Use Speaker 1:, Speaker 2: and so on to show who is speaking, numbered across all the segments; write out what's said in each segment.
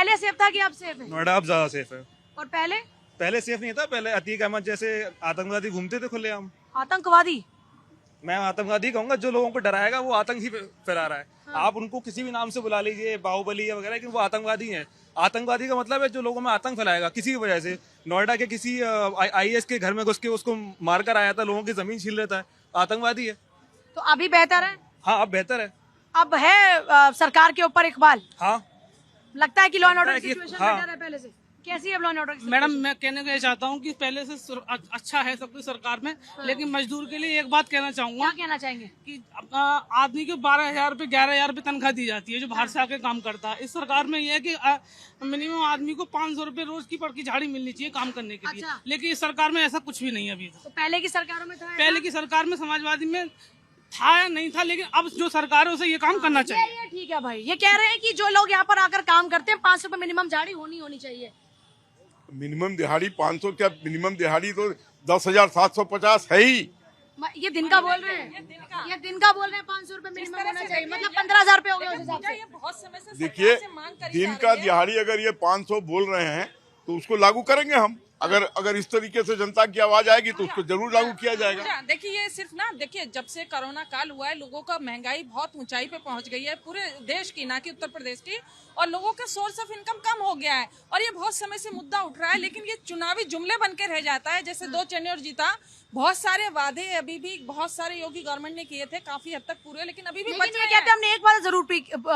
Speaker 1: पहले सेफ था कि अब सेफ है?
Speaker 2: नोएडा अब ज्यादा सेफ है।
Speaker 1: और पहले?
Speaker 2: पहले सेफ नहीं था। पहले अतीक अहमद जैसे आतंकवादी घूमते थे खुलेआम।
Speaker 1: आतंकवादी?
Speaker 2: मैं आतंकवादी कहूंगा, जो लोगों को डराएगा वो आतंक ही फैला रहा है।
Speaker 1: हाँ।
Speaker 2: आप उनको किसी भी नाम से बुला लीजिए, बाहुबली या वगैरह, लेकिन वो आतंकवादी हैं। आतंकवादी का मतलब है जो लोगों में आतंक फैलाएगा किसी भी वजह से। नोएडा के किसी IAS के घर में घुस के उसको मारकर आया था, लोगों की जमीन छीन लेता है, आतंकवादी है।
Speaker 1: तो अभी बेहतर है?
Speaker 2: हाँ, अब बेहतर है।
Speaker 1: अब है सरकार के ऊपर इकबाल?
Speaker 2: हाँ,
Speaker 1: लगता है कि लॉ एंड ऑर्डर
Speaker 2: लगता
Speaker 1: की
Speaker 2: है कि-
Speaker 1: सिचुएशन
Speaker 2: हाँ।
Speaker 1: बेटर है पहले से? कैसी है लॉ एंड ऑर्डर की
Speaker 3: मैडम
Speaker 1: situation?
Speaker 3: मैं कहने का ये चाहता हूँ कि पहले से अच्छा है सब कुछ सरकार में, लेकिन मजदूर के लिए एक बात कहना चाहूंगा
Speaker 1: क्या कहना चाहेंगे?
Speaker 3: कि आदमी को 12,000 रुपये 11,000 रुपये तनख्वाह दी जाती है जो बाहर से आके काम करता है। इस सरकार में ये है कि मिनिमम आदमी को 500 रुपये रोज की पड़ की झाड़ी मिलनी चाहिए काम करने के लिए।
Speaker 1: अच्छा।
Speaker 3: लेकिन इस सरकार में ऐसा कुछ भी नहीं है अभी तक।
Speaker 1: तो पहले की सरकारों में था ऐसा?
Speaker 3: पहले की सरकार में समाजवादी में था या नहीं था, लेकिन अब जो सरकार है उसे ये काम करना चाहिए।
Speaker 1: ये ठीक है भाई। ये कह रहे हैं कि जो लोग यहाँ पर आकर काम करते हैं 500 रुपए मिनिमम झाड़ी होनी चाहिए।
Speaker 4: मिनिमम दिहाड़ी 500 क्या, मिनिमम दिहाड़ी तो 10,750 है ही।
Speaker 1: ये दिन का बोल रहे हैं, ये दिन का बोल रहे हैं 500 रुपए मिनिमम होना चाहिए, मतलब 15,000 रुपए हो गए उस हिसाब से।
Speaker 5: बहुत समय से
Speaker 4: देखिए,
Speaker 5: सरकार से मांग करी
Speaker 4: दिन
Speaker 5: जा
Speaker 4: का
Speaker 5: रही है।
Speaker 4: दिहाड़ी अगर ये 500 बोल रहे हैं तो उसको लागू करेंगे हम। अगर इस तरीके से जनता की आवाज आएगी तो उसको जरूर लागू किया जाएगा।
Speaker 5: देखिए ये सिर्फ ना, देखिए जब से कोरोना काल हुआ है लोगों का महंगाई बहुत ऊंचाई पे पहुंच गई है, पूरे देश की, ना कि उत्तर प्रदेश की, और लोगों का सोर्स ऑफ इनकम कम हो गया है। और ये बहुत समय से मुद्दा उठ रहा है, लेकिन ये चुनावी जुमले बन के रह जाता है। जैसे 2 टेन्योर जीता, बहुत सारे वादे अभी भी बहुत सारे योगी गवर्नमेंट ने किए थे, काफी हद तक पूरे, लेकिन अभी भी बच
Speaker 1: लेकिन ये
Speaker 5: रहे
Speaker 1: कहते हैं हमने एक बार जरूर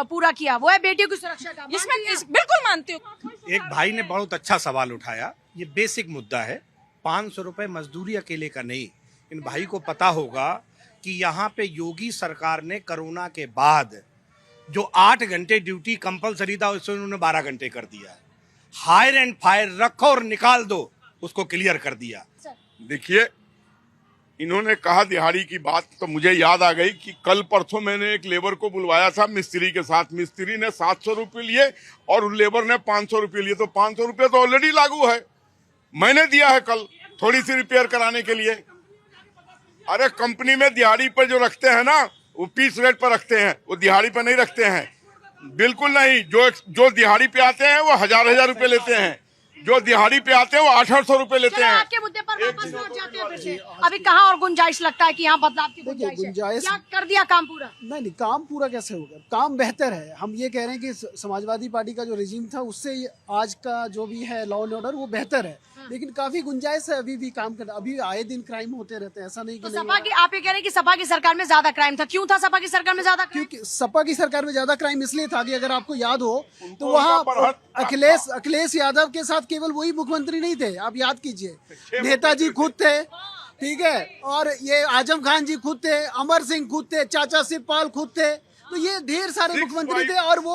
Speaker 1: पूरा किया, वो है बेटियों की सुरक्षा का।
Speaker 5: इसमें बिल्कुल मानती हूँ।
Speaker 6: एक भाई ने बहुत अच्छा सवाल उठाया। ये बेसिक मुद्दा है, 500 रुपए मजदूरी अकेले का नहीं। इन भाई को पता होगा कि यहाँ पे योगी सरकार ने कोरोना के बाद जो 8 घंटे ड्यूटी कंपलसरी था उससे उन्होंने 12 घंटे कर दिया है। हायर एंड फायर रखो और निकाल दो, उसको क्लियर कर दिया।
Speaker 4: देखिए, इन्होंने कहा दिहाड़ी की बात तो मुझे याद आ गई कि कल परसों मैंने एक लेबर को बुलवाया था मिस्त्री के साथ। मिस्त्री ने 700 रुपये लिए और उन लेबर ने 500 रुपये लिए, तो 500 रुपये तो ऑलरेडी लागू है। मैंने दिया है कल थोड़ी सी रिपेयर कराने के लिए। अरे कंपनी में दिहाड़ी पर जो रखते हैं ना, वो पीस रेट पर रखते हैं, वो दिहाड़ी पर नहीं रखते हैं। बिल्कुल नहीं। जो दिहाड़ी पे आते हैं वो हजार रुपए लेते हैं, जो दिहाड़ी पे आते हैं वो 800 रुपए लेते
Speaker 1: चलो
Speaker 4: हैं।
Speaker 1: आपके मुद्दे पर वापस लौट जाते हैं फिर से। अभी कहाँ और गुंजाइश लगता है कि यहाँ बदलाव की
Speaker 7: देखिए,
Speaker 1: गुंजाइश है? क्या कर दिया काम पूरा?
Speaker 7: नहीं, काम पूरा कैसे होगा? काम बेहतर है। हम ये कह रहे हैं कि समाजवादी पार्टी का जो रिजीम था उससे आज का जो भी है लॉ एंड ऑर्डर वो बेहतर है, लेकिन काफी गुंजाइश है अभी भी काम करना। अभी आए दिन क्राइम होते रहते हैं, ऐसा नहीं
Speaker 1: तो
Speaker 7: कि नहीं
Speaker 1: सपा की, आप ये कह रहे हैं कि सपा की सरकार में ज्यादा क्राइम था। क्यों था सपा की सरकार में ज्यादा क्राइम?
Speaker 7: क्योंकि सपा की सरकार में ज्यादा क्राइम इसलिए था कि अगर आपको याद हो तो
Speaker 4: उनका
Speaker 7: वहाँ
Speaker 4: बरहत-
Speaker 7: अखिलेश यादव के साथ केवल वही मुख्यमंत्री नहीं थे, आप याद कीजिए। नेताजी खुद थे, ठीक है, और ये आजम खान जी खुद थे, अमर सिंह खुद थे, चाचा शिवपाल खुद थे। तो ये ढेर सारे मुख्यमंत्री थे और वो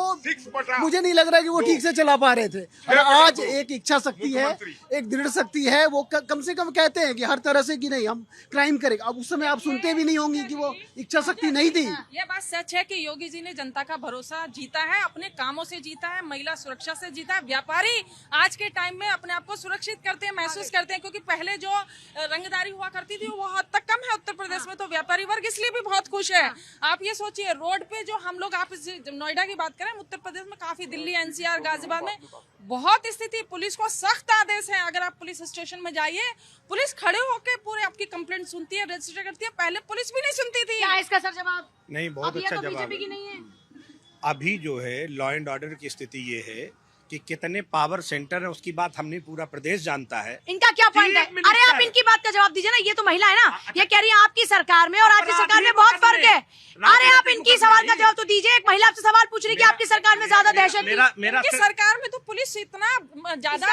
Speaker 7: मुझे नहीं लग रहा कि वो ठीक से चला पा रहे थे। और आज एक इच्छा शक्ति है, एक दृढ़ शक्ति है, वो कम से कम कहते हैं कि हर तरह से कि नहीं हम क्राइम करेंगे। अब उस समय आप सुनते भी नहीं होंगे कि वो इच्छा शक्ति नहीं थी।
Speaker 5: ये बात सच है कि योगी जी ने जनता का भरोसा जीता है, अपने कामों से जीता है, महिला सुरक्षा से जीता है। व्यापारी आज के टाइम में अपने आप को सुरक्षित करते हैं, महसूस करते हैं, क्योंकि पहले जो रंगदारी हुआ करती थी वो हद तक कम है उत्तर प्रदेश में। तो व्यापारी वर्ग इसलिए भी बहुत खुश है। आप ये सोचिए, रोड पे जो हम लोग, आप नोएडा की बात करें, उत्तर प्रदेश में काफी, दिल्ली, NCR, गाजियाबाद में बहुत स्थिति, पुलिस को सख्त आदेश है। अगर आप पुलिस स्टेशन में जाइए, पुलिस खड़े होकर पूरे आपकी कंप्लेंट सुनती है, रजिस्टर करती है। पहले पुलिस भी नहीं सुनती थी।
Speaker 1: क्या है इसका सर जवाब?
Speaker 6: नहीं, बहुत
Speaker 1: अब ये
Speaker 6: अच्छा
Speaker 1: तो
Speaker 6: जवाब
Speaker 1: बीजेपी की
Speaker 6: है।
Speaker 1: नहीं है।
Speaker 6: अभी जो है लॉ एंड ऑर्डर की स्थिति ये है कि कितने पावर सेंटर है उसकी बात हमने पूरा प्रदेश जानता है।
Speaker 1: इनका क्या पॉइंट है? अरे आप इनकी बात का जवाब दीजिए ना। ये तो महिला है ना, ये कह रही है आपकी सरकार में और आपकी सरकार में बहुत फर्क है। अरे आप इनकी सवाल का जवाब तो दीजिए। एक महिला आपसे सवाल पूछ रही है कि आपकी सरकार में ज्यादा दहशत थी।
Speaker 6: मेरा
Speaker 5: सरकार में तो पुलिस इतना ज्यादा,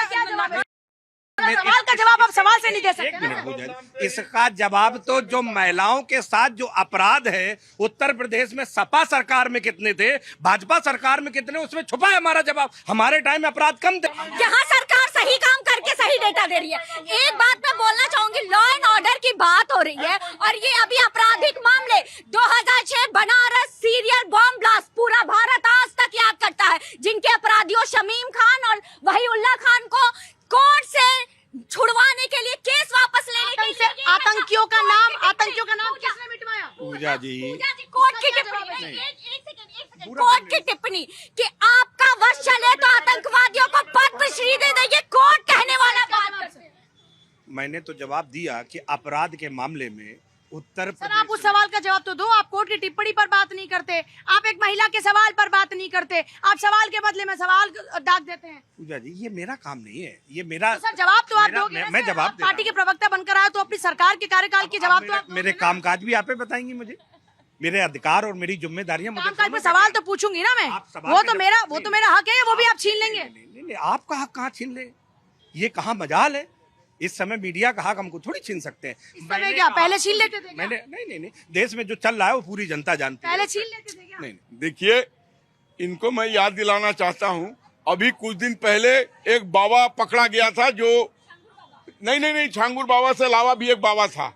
Speaker 1: सवाल का जवाब आप सवाल से नहीं दे
Speaker 6: एक
Speaker 1: सकते
Speaker 6: मिनट
Speaker 1: ना।
Speaker 6: गुजर, इसका जवाब तो जो महिलाओं के साथ जो अपराध है उत्तर प्रदेश में सपा सरकार में कितने थे, भाजपा सरकार में कितने, उसमें छुपा है हमारा जवाब। हमारे टाइम में अपराध कम थे।
Speaker 8: यहाँ सरकार सही काम करके सही डेटा दे रही है। एक बात मैं बोलना चाहूंगी, लॉ एंड ऑर्डर की बात हो रही है और ये अभी आपराधिक मामले 2006 बनारस सीरियल बॉम्ब ब्लास्ट पूरा भारत आज तक याद करता है, जिनके अपराधियों शमीम खान और वहीउल्लाह खान को कोर्ट से छुड़वाने के लिए, केस वापस लेने के लिए
Speaker 1: आतंकियों का नाम किसने मिटवाया?
Speaker 6: पूजा जी,
Speaker 8: कोर्ट की टिप्पणी, एक सेकंड, कोर्ट की टिप्पणी कि आपका वश चले तो आतंकवादी
Speaker 6: मैंने तो जवाब दिया कि अपराध के मामले में उत्तर
Speaker 1: सर आप उस सवाल का जवाब तो दो। आप कोर्ट की टिप्पणी पर बात नहीं करते, आप एक महिला के सवाल पर बात नहीं करते, आप सवाल के बदले में सवाल दाग देते हैं।
Speaker 6: पूजा जी ये मेरा काम नहीं है, ये मेरा
Speaker 1: तो सर जवाब तो आप दोगे ना
Speaker 6: मैं
Speaker 1: सर?
Speaker 6: जवाब
Speaker 1: आप पार्टी के प्रवक्ता बनकर आए तो अपनी सरकार के कार्यकाल के जवाब तो आप
Speaker 6: मेरे कामकाज भी आप ही बताएंगी मुझे, मेरे अधिकार और मेरी जिम्मेदारियां मुझे।
Speaker 1: कामकाज पे सवाल तो पूछूंगी ना मैं, वो तो मेरा हक है, वो भी आप छीन लेंगे।
Speaker 6: नहीं, आपका हक कहाँ छीन ले, ये कहाँ मजाल है। इस समय मीडिया का हक हमको थोड़ी छीन सकते हैं।
Speaker 1: मैंने क्या पहले छीन लेते थे क्या?
Speaker 6: मैंने नहीं, देश में जो चल रहा है वो पूरी जनता जानती है।
Speaker 1: पहले छीन लेते थे क्या?
Speaker 6: नहीं,
Speaker 4: देखिए, इनको मैं याद दिलाना चाहता हूँ, अभी कुछ दिन पहले एक बाबा पकड़ा गया था जो नहीं छांगुर बाबा से अलावा भी एक बाबा था,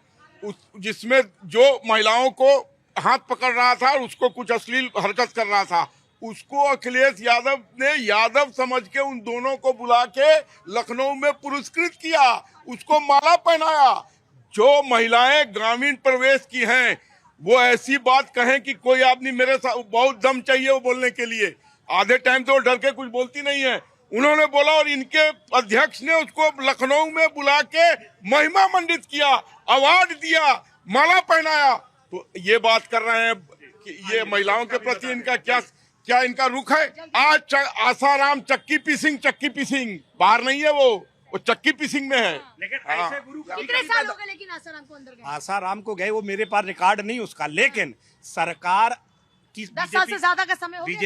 Speaker 4: जिसमें जो महिलाओं को हाथ पकड़ रहा था और उसको कुछ अश्लील हरकत कर रहा था, उसको अखिलेश यादव ने यादव समझ के उन दोनों को बुला के लखनऊ में पुरस्कृत किया, उसको माला पहनाया। जो महिलाएं ग्रामीण प्रवेश की हैं वो ऐसी बात कहें कि कोई आदमी मेरे साथ बहुत दम चाहिए वो बोलने के लिए, आधे टाइम तो डर के कुछ बोलती नहीं है, उन्होंने बोला और इनके अध्यक्ष ने उसको लखनऊ में बुला के महिमा मंडित किया, अवार्ड दिया, माला पहनाया। तो ये बात कर रहे हैं कि ये महिलाओं के प्रति इनका क्या इनका रुख है। आज आसाराम चक्की पीसिंग बाहर नहीं है, वो चक्की पीसिंग में है।
Speaker 6: लेकिन ऐसे गुरु
Speaker 1: कितने साल हो गए लेकिन आसाराम को अंदर गए?
Speaker 6: आसाराम को गए, वो मेरे पास रिकॉर्ड नहीं उसका, लेकिन सरकार की
Speaker 1: 10 साल से ज्यादा का समय हो गया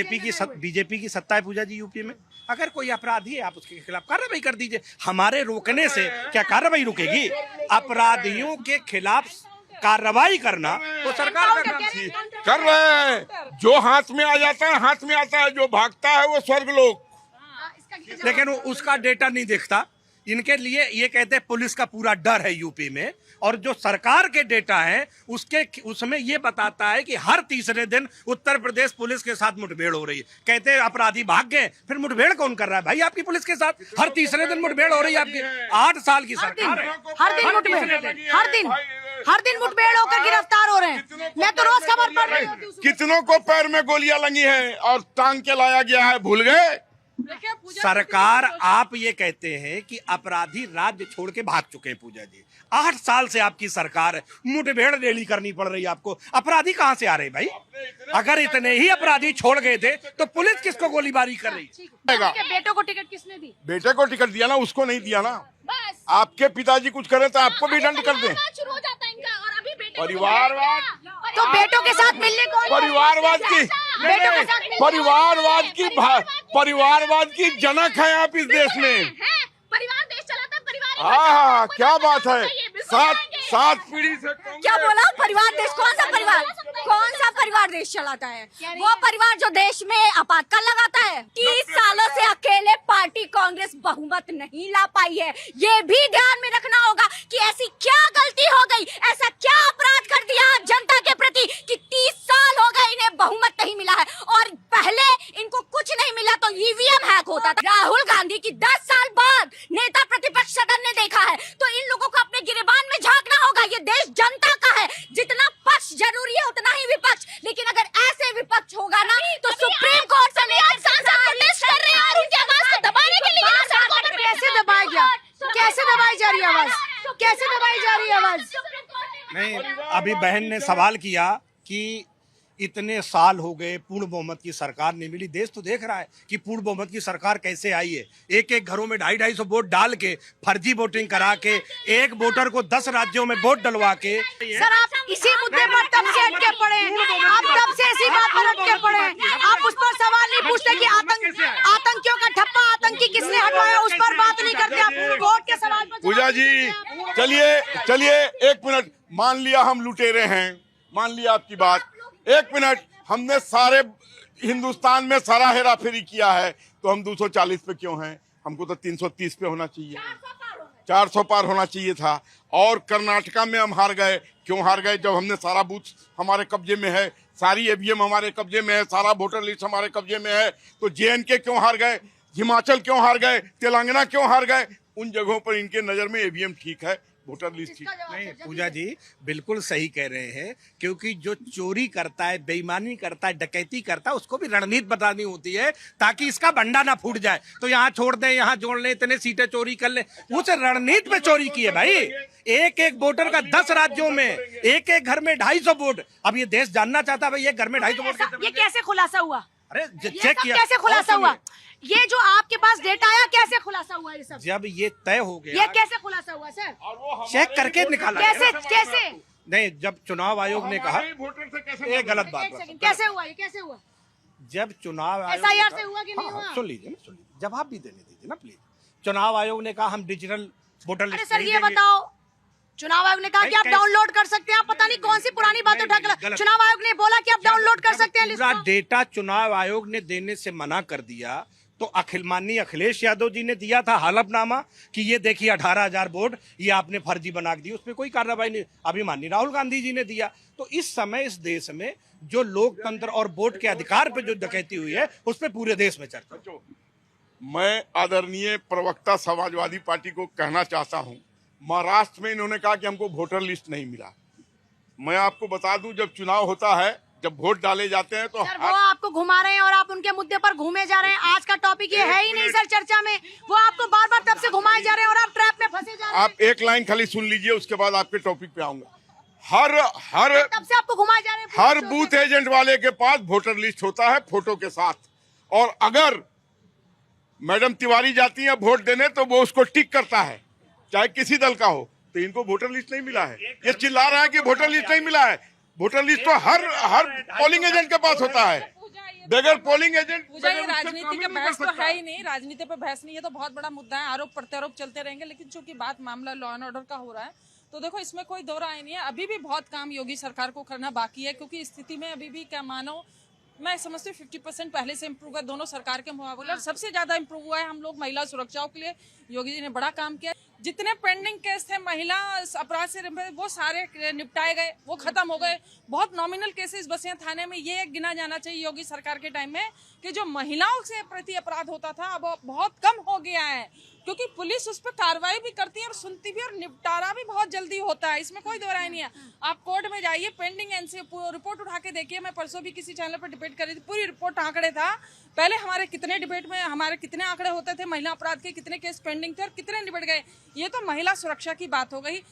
Speaker 6: बीजेपी की सत्ता है पूजा जी यूपी में। अगर कोई अपराधी है आप उसके खिलाफ कार्रवाई कर दीजिए, हमारे रोकने से क्या कार्रवाई रुकेगी? अपराधियों के खिलाफ कार्रवाई करना तो सरकार का काम है।
Speaker 4: कर रहे हैं, जो हाथ में आ जाता है हाथ में आता है, जो भागता है वो स्वर्गलोक।
Speaker 6: लेकिन वो उसका डेटा नहीं देखता। इनके लिए ये कहते हैं पुलिस का पूरा डर है यूपी में, और जो सरकार के डेटा है उसमें ये बताता है कि हर तीसरे दिन उत्तर प्रदेश पुलिस के साथ मुठभेड़ हो रही है। कहते हैं अपराधी भाग गए, फिर मुठभेड़ कौन कर रहा है भाई? आपकी पुलिस के साथ हर तीसरे दिन मुठभेड़ हो रही है। आपकी 8 साल की सरकार है,
Speaker 1: हर दिन मुठभेड़ होकर गिरफ्तार हो रहे हैं। मैं तो रोज खबर पढ़ रही होती हूँ।
Speaker 4: कितनों को पैर में गोलियां लगी हैं और टांग के लाया गया है, भूल गए?
Speaker 6: सरकार आप ये कहते हैं कि अपराधी राज्य छोड़ के भाग चुके हैं। पूजा जी 8 साल से आपकी सरकार है, मुठभेड़ डेली करनी पड़ रही है आपको। अपराधी कहां से आ रहे भाई? अगर इतने ही अपराधी छोड़ गए थे तो पुलिस किसको गोलीबारी कर रही है?
Speaker 1: बेटों को टिकट किसने दी?
Speaker 4: बेटे को टिकट दिया ना, उसको नहीं दिया ना। आपके पिताजी कुछ करें तो आपको भी दंड कर दे। परिवारवाद,
Speaker 1: तो बेटों के साथ मिलने को
Speaker 4: परिवारवाद की जनक है आप इस देश में।
Speaker 8: परिवार देश चलाता है, परिवार
Speaker 4: हाँ, क्या बात है। 7 पीढ़ी से
Speaker 8: क्या बोला? परिवार देश? कौन सा परिवार देश चलाता है? वो परिवार जो देश में आपातकाल लगाता है। 30 सालों से अकेले पार्टी कांग्रेस बहुमत नहीं ला पाई है। ये भी ध्यान में रखना होगा कि ऐसी क्या गलती हो गई, ऐसा क्या अपराध कर दिया जनता के प्रति कि 30 साल हो गए इन्हें बहुमत नहीं मिला है। और पहले इनको कुछ नहीं मिला तो ईवीएम हैक होता था। राहुल गांधी की 10 साल बाद नेता प्रतिपक्ष सदन ने देखा है, तो इन लोगों को अपने गिरेबान में झांकना होगा। ये देश जनता का है, जितना पक्ष जरूरी है उतना ही विपक्ष। लेकिन अगर ऐसे विपक्ष होगा ना तो सुप्रीम कोर्ट से सांसद प्रोटेस्ट कर रहे हैं और उनकी आवाज को दबाने के लिए
Speaker 1: कैसे दबाया गया? कैसे दबाई जा रही है आवाज? कैसे दबाई जा रही है आवाज?
Speaker 6: नहीं, अभी बहन ने सवाल किया कि इतने साल हो गए पूर्ण बहुमत की सरकार नहीं मिली। देश तो देख रहा है कि पूर्ण बहुमत की सरकार कैसे आई है। एक घरों में 250-250 वोट डाल के, फर्जी वोटिंग करा के, एक वोटर को 10 राज्यों में वोट डलवा के।
Speaker 1: सर आप इसी मुद्दे पर तब से अटके पड़े हैं, आप तब से इसी बात पर अटके पड़े हैं। आप उस पर सवाल नहीं पूछते कि आतंकियों का ठप्पा आतंकी किसने हटवाया, उस पर बात नहीं करते। आप वोट के सवाल पर
Speaker 4: पूजा जी चलिए 1 मिनट, मान लिया हम लुटेरे हैं, मान लिया आपकी बात। 1 मिनट, हमने सारे हिंदुस्तान में सारा हेरा फेरी किया है, तो हम 240 पे क्यों हैं? हमको तो 330 पे होना चाहिए, 400 पार होना चाहिए था। और कर्नाटका में हम हार गए। क्यों हार गए? जब हमने सारा बूथ हमारे कब्जे में है, सारी ईवीएम हमारे कब्जे में है, सारा वोटर लिस्ट हमारे कब्जे में है। तो JNK क्यों हार गए? हिमाचल क्यों हार गए? तेलंगाना क्यों हार गए? उन जगहों पर इनके नजर में ईवीएम ठीक है, वोटर लिस्ट ही।
Speaker 6: नहीं पूजा जी बिल्कुल सही कह रहे हैं, क्योंकि जो चोरी करता है, बेईमानी करता है, डकैती करता है, उसको भी रणनीति बतानी होती है ताकि इसका भंडा ना फूट जाए। तो यहाँ छोड़ दें, यहाँ जोड़ लें, इतने सीटें चोरी कर लें, उसे रणनीति पे चोरी की है भाई। एक एक वोटर का 10 राज्यों में एक एक घर में 250 वोट। अब ये देश जानना चाहता है भाई, ये घर में 250 वोट
Speaker 1: ये कैसे खुलासा हुआ?
Speaker 6: अरे
Speaker 1: ये
Speaker 6: चेक
Speaker 1: सब
Speaker 6: किया,
Speaker 1: कैसे खुलासा
Speaker 6: और
Speaker 1: हुआ?
Speaker 6: सुनिए,
Speaker 1: ये जो आपके पास डेटा आया कैसे खुलासा हुआ ये सब?
Speaker 6: जब ये तय हो
Speaker 1: ये
Speaker 6: गया,
Speaker 1: कैसे खुलासा हुआ सर?
Speaker 6: चेक करके निकाला
Speaker 1: कैसे
Speaker 6: गया।
Speaker 1: कैसे?
Speaker 6: नहीं, जब चुनाव आयोग ने कहा,
Speaker 4: वोटर से कैसे
Speaker 6: ये गलत बात
Speaker 1: एक
Speaker 6: है।
Speaker 1: सेकंड, कैसे हुआ ये कैसे हुआ?
Speaker 6: जब चुनाव आयोग
Speaker 1: SIR
Speaker 6: ने
Speaker 1: से
Speaker 6: कहा-
Speaker 1: हुआ कि नहीं
Speaker 6: हाँ,
Speaker 1: हुआ?
Speaker 6: सुन लीजिए ना, सुन लीजिए, जवाब भी देने दीजिए ना प्लीज। चुनाव आयोग ने कहा हम डिजिटल वोटर
Speaker 1: अरे
Speaker 6: लिस्ट
Speaker 1: सर
Speaker 6: नहीं
Speaker 1: ये
Speaker 6: देंगे।
Speaker 1: बताओ, चुनाव आयोग ने कहा कि आप
Speaker 6: कैसे?
Speaker 1: डाउनलोड कर सकते हैं, आप पता नहीं कौन सी पुरानी बात उठा कर
Speaker 6: गलत।
Speaker 1: चुनाव आयोग ने बोला कि आप डाउनलोड कर सकते हैं लिस्ट
Speaker 6: पूरा
Speaker 1: को।
Speaker 6: डेटा चुनाव आयोग ने देने से मना कर दिया, तो माननीय अखिलेश यादव जी ने दिया था हलफनामा कि ये देखिए 18,000 वोट ये आपने फर्जी बना दी, उस पर कोई कार्रवाई नहीं। अभी माननीय राहुल गांधी जी ने दिया। तो इस समय इस देश में जो लोकतंत्र और वोट के अधिकार पे जो डकैती हुई है, उस पर पूरे देश में चर्चा।
Speaker 4: मैं आदरणीय प्रवक्ता समाजवादी पार्टी को कहना चाहता हूं, महाराष्ट्र में इन्होंने कहा कि हमको वोटर लिस्ट नहीं मिला। मैं आपको बता दूं, जब चुनाव होता है, जब वोट डाले जाते हैं तो
Speaker 1: सर वो आपको घुमा रहे हैं और आप उनके मुद्दे पर घूमे जा रहे हैं। आज का टॉपिक ये है ही नहीं सर चर्चा में, वो आपको बार बार तब से घुमाए जा रहे हैं और आप ट्रैप में फंसे जा रहे हैं।
Speaker 4: आप एक लाइन खाली सुन लीजिए, उसके बाद आपके टॉपिक पे आऊंगा। हर
Speaker 1: तब से आपको घुमाए जा रहे हैं।
Speaker 4: हर बूथ एजेंट वाले के पास वोटर लिस्ट होता है फोटो के साथ, और अगर मैडम तिवारी जाती है वोट देने तो वो उसको टिक करता है, चाहे किसी दल का हो। तो इनको वोटर लिस्ट नहीं मिला है, ये चिल्ला रहा है कि वोटर लिस्ट नहीं मिला है। वोटर लिस्ट तो हर पोलिंग एजेंट के पास होता है, बगैर पोलिंग एजेंट।
Speaker 5: पूजा ये राजनीति का बहस तो है ही नहीं, राजनीति पे बहस नहीं है तो बहुत बड़ा मुद्दा है, आरोप प्रत्यारोप चलते रहेंगे। लेकिन चूंकि बात मामला लॉ एंड ऑर्डर का हो रहा है, तो देखो इसमें कोई दो राय नहीं है। अभी भी बहुत काम योगी सरकार को करना बाकी है, क्योंकि स्थिति में अभी भी क्या मानो, मैं समझती हूँ 50% पहले से इम्प्रूव हुआ दोनों सरकार के मुकाबले, और सबसे ज्यादा इम्प्रूव हुआ है हम लोग महिला सुरक्षाओं के लिए। योगी जी ने बड़ा काम किया। जितने पेंडिंग केस थे महिला अपराध से वो सारे निपटाए गए, वो खत्म हो गए। बहुत नॉमिनल केसेस बसे हैं थाने में। ये गिना जाना चाहिए योगी सरकार के टाइम में कि जो महिलाओं से प्रति अपराध होता था अब बहुत कम हो गया है, क्योंकि पुलिस उस पर कार्रवाई भी करती है और सुनती भी, और निपटारा भी बहुत जल्दी होता है। इसमें कोई दो राय नहीं है। आप कोर्ट में जाइए, पेंडिंग एनसी रिपोर्ट उठा के देखिए। मैं परसों भी किसी चैनल पर डिबेट कर रही थी, पूरी रिपोर्ट आंकड़े था। पहले हमारे कितने डिबेट में हमारे कितने आंकड़े होते थे, महिला अपराध के कितने केस पेंडिंग थे और कितने निपट गए। ये तो महिला सुरक्षा की बात हो गई।